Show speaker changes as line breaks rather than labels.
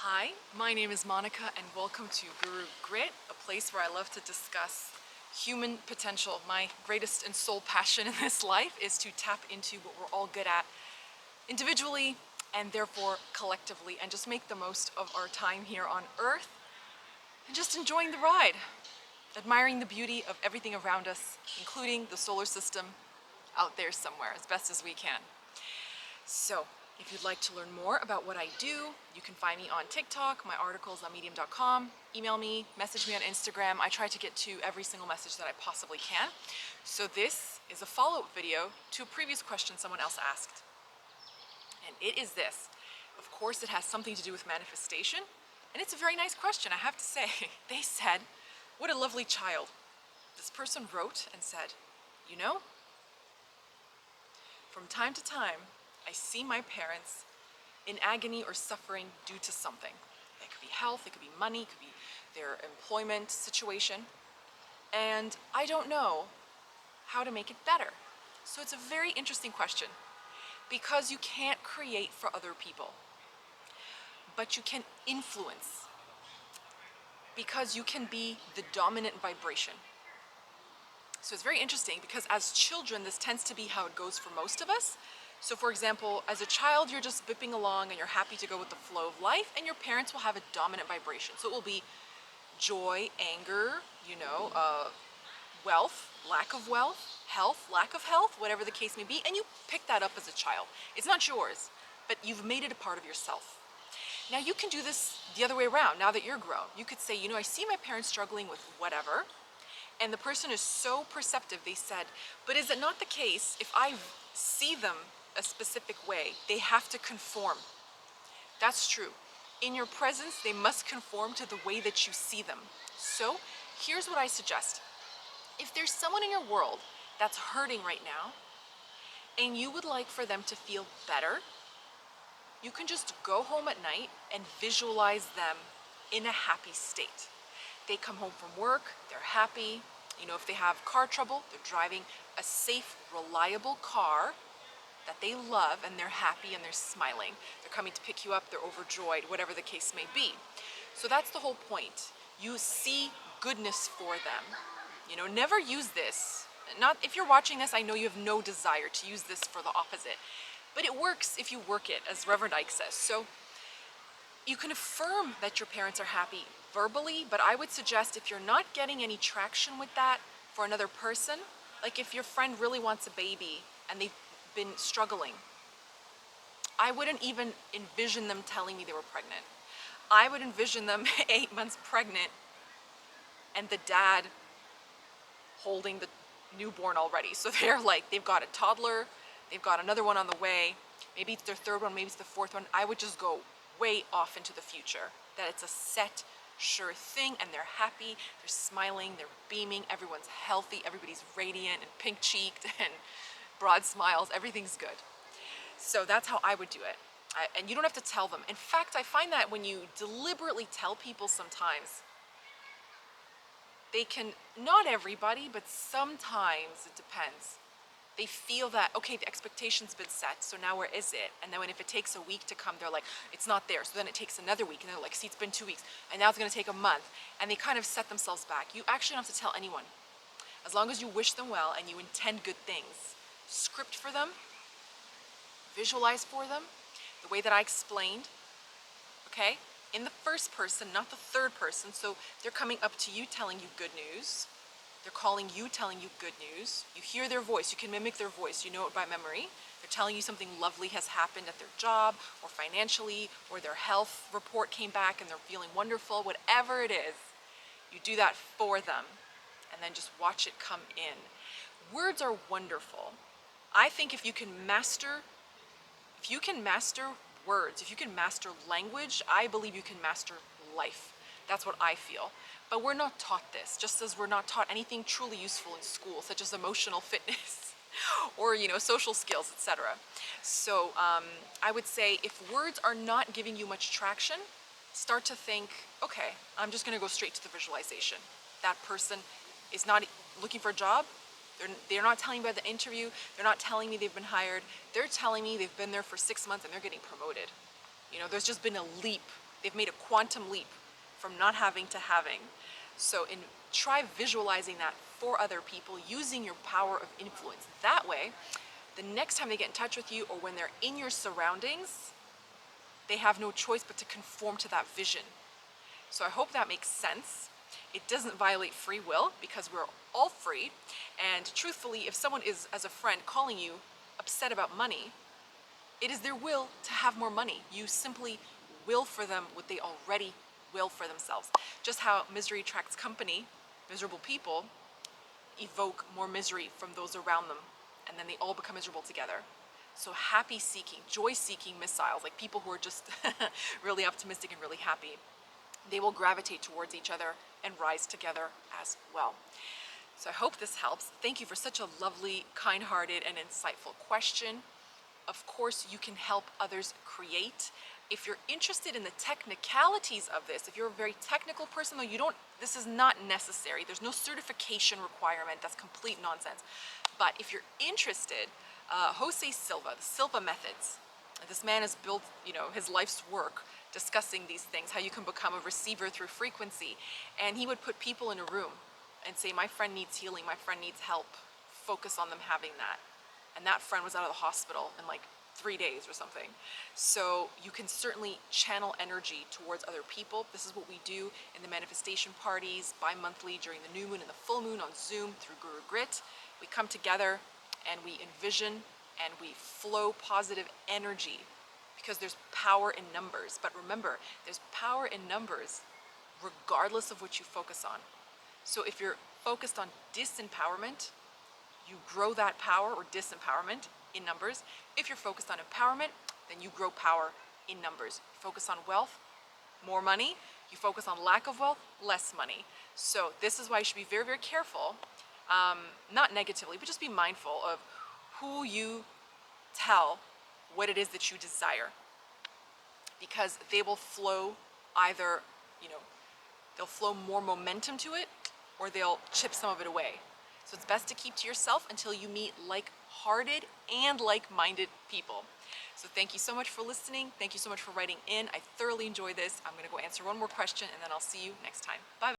Hi, my name is Monica and welcome to Guru Grit, a place where I love to discuss human potential. My greatest and sole passion in this life is to tap into what we're all good at individually and therefore collectively, and just make the most of our time here on Earth and just enjoying the ride, admiring the beauty of everything around us, including the solar system out there somewhere as best as we can. So, if you'd like to learn more about what I do, you can find me on TikTok, my articles on medium.com, email me, message me on Instagram. I try to get to every single message that I possibly can. So this is a follow-up video to a previous question someone else asked. And it is this. Of course, it has something to do with manifestation, and it's a very nice question, I have to say. They said, "What a lovely child." This person wrote and said, "You know, from time to time, I see my parents in agony or suffering due to something. It could be health, it could be money, it could be their employment situation, and I don't know how to make it better." So it's a very interesting question, because you can't create for other people, but you can influence, because you can be the dominant vibration. So it's very interesting because as children, this tends to be how it goes for most of us. So for example, as a child, you're just bipping along and you're happy to go with the flow of life, and your parents will have a dominant vibration. So it will be joy, anger, wealth, lack of wealth, health, lack of health, whatever the case may be, and you pick that up as a child. It's not yours, but you've made it a part of yourself. Now you can do this the other way around. Now that you're grown, you could say, I see my parents struggling with whatever, and the person is so perceptive, they said, but is it not the case if I see them a specific way, they have to conform? That's true. In your presence, they must conform to the way that you see them. So here's what I suggest. If there's someone in your world that's hurting right now, and you would like for them to feel better, you can just go home at night and visualize them in a happy state. They come home from work, they're happy. If they have car trouble, they're driving a safe, reliable car that they love, and they're happy and they're smiling. They're coming to pick you up, they're overjoyed, whatever the case may be. So that's the whole point. You see goodness for them. Never use this. Not if you're watching this, I know you have no desire to use this for the opposite. But it works if you work it, as Reverend Ike says. So you can affirm that your parents are happy verbally, but I would suggest if you're not getting any traction with that for another person, like if your friend really wants a baby and they've been struggling, I wouldn't even envision them telling me they were pregnant. I would envision them 8 months pregnant and the dad holding the newborn already. So they've got a toddler, they've got another one on the way, maybe it's their third one, maybe it's the fourth one. I would just go way off into the future, that it's a set, sure thing, and they're happy, they're smiling, they're beaming, everyone's healthy, everybody's radiant and pink-cheeked and broad smiles, everything's good. So that's how I would do it. And you don't have to tell them. In fact, I find that when you deliberately tell people sometimes, they can, not everybody, but sometimes it depends. They feel that, okay, the expectation's been set, so now where is it? And then if it takes a week to come, they're like, it's not there. So then it takes another week, and they're like, see, it's been 2 weeks, and now it's gonna take a month. And they kind of set themselves back. You actually don't have to tell anyone. As long as you wish them well and you intend good things. Script for them, visualize for them, the way that I explained, okay? In the first person, not the third person, so they're coming up to you telling you good news. They're calling you, telling you good news. You hear their voice, you can mimic their voice, you know it by memory. They're telling you something lovely has happened at their job or financially, or their health report came back and they're feeling wonderful, whatever it is. You do that for them and then just watch it come in. Words are wonderful. I think if you can master words, if you can master language, I believe you can master life. That's what I feel. But we're not taught this, just as we're not taught anything truly useful in school, such as emotional fitness or, social skills, etc. So I would say if words are not giving you much traction, start to think, okay, I'm just gonna go straight to the visualization. That person is not looking for a job. They're not telling me about the interview. They're not telling me they've been hired. They're telling me they've been there for 6 months and they're getting promoted. There's just been a leap They've made a quantum leap from not having to having. So try visualizing that for other people using your power of influence. That way, the next time they get in touch with you or when they're in your surroundings, they have no choice but to conform to that vision. So I hope that makes sense. It doesn't violate free will because we're all free. And truthfully, if someone is, as a friend, calling you upset about money, it is their will to have more money. You simply will for them what they already will for themselves. Just how misery attracts company, miserable people evoke more misery from those around them, and then they all become miserable together. So happy seeking, joy seeking missiles, like people who are just really optimistic and really happy, they will gravitate towards each other and rise together as well. So I hope this helps. Thank you for such a lovely, kind-hearted, and insightful question. Of course, you can help others create. If you're interested in the technicalities of this, if you're a very technical person, though, this is not necessary. There's no certification requirement. That's complete nonsense. But if you're interested, Jose Silva, the Silva methods, this man has built, his life's work discussing these things, how you can become a receiver through frequency. And he would put people in a room and say, my friend needs healing, my friend needs help. Focus on them having that. And that friend was out of the hospital in like 3 days or something. So you can certainly channel energy towards other people. This is what we do in the manifestation parties, bi-monthly during the new moon and the full moon on Zoom through Guru Grit. We come together and we envision and we flow positive energy because there's power in numbers. But remember, there's power in numbers regardless of what you focus on. So if you're focused on disempowerment, you grow that power or disempowerment in numbers. If you're focused on empowerment, then you grow power in numbers. Focus on wealth, more money. You focus on lack of wealth, less money. So this is why you should be very, very careful, not negatively, but just be mindful of who you tell what it is that you desire, because they will flow either, they'll flow more momentum to it or they'll chip some of it away. So it's best to keep to yourself until you meet like-hearted and like-minded people. So thank you so much for listening. Thank you so much for writing in. I thoroughly enjoyed this. I'm going to go answer one more question and then I'll see you next time. Bye.